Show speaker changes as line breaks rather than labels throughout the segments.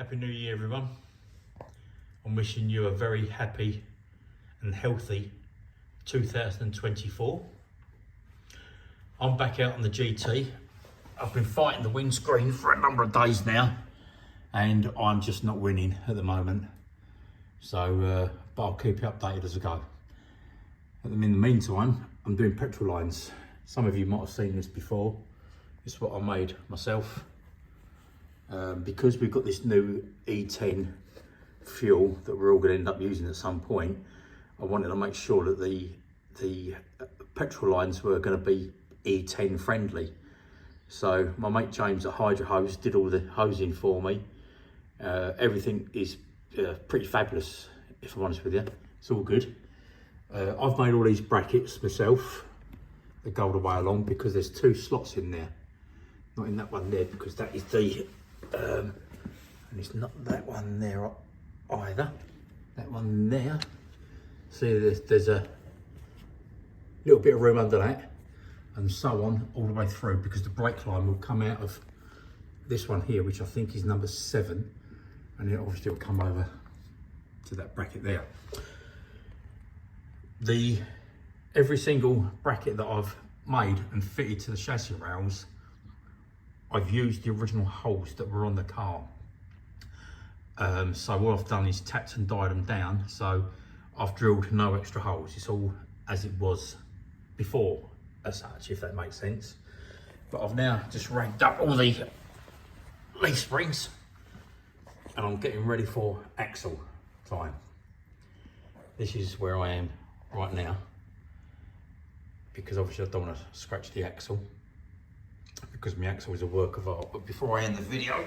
Happy New Year, everyone. I'm wishing you a very happy and healthy 2024. I'm back out on the GT. I've been fighting the windscreen for a number of days now and I'm just not winning at the moment. So, but I'll keep you updated as I go. In the meantime, I'm doing petrol lines. Some of you might have seen this before. This is what I made myself. Because we've got this new E10 fuel that we're all going to end up using at some point, I wanted to make sure that the petrol lines were going to be E10 friendly. So my mate James at Hydro Hose did all the hosing for me. Everything is pretty fabulous, if I'm honest with you. It's all good. I've made all these brackets myself that go all the way along because there's two slots in there. Not in that one there because that is the and it's not that one there either. That one there. See, there's a little bit of room under that, and so on all the way through, because the brake line will come out of this one here, which I think is number 7, and it obviously will come over to that bracket there. Every single bracket that I've made and fitted to the chassis rails, I've used the original holes that were on the car. So what I've done is tapped and died them down. So I've drilled no extra holes. It's all as it was before, as such, if that makes sense. But I've now just ranked up all the leaf springs and I'm getting ready for axle time. This is where I am right now, because obviously I don't want to scratch the axle, because my axle is a work of art. But before I end the video,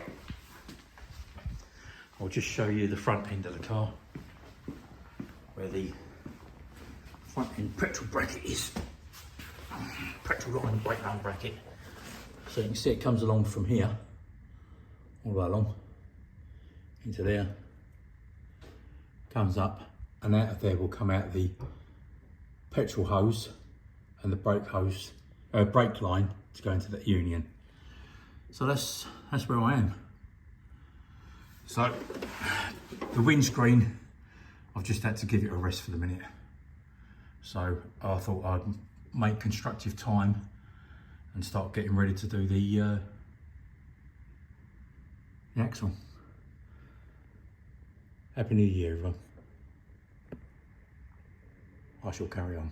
I'll just show you the front end of the car, where the front end petrol bracket is. Petrol line brake line bracket. So you can see it comes along from here, all the way along into there, comes up, and out of there will come out the petrol hose and the brake line to go into that union. So that's where I am. So the windscreen, I've just had to give it a rest for the minute. So I thought I'd make constructive time and start getting ready to do the axle. Happy New Year, everyone. I shall carry on.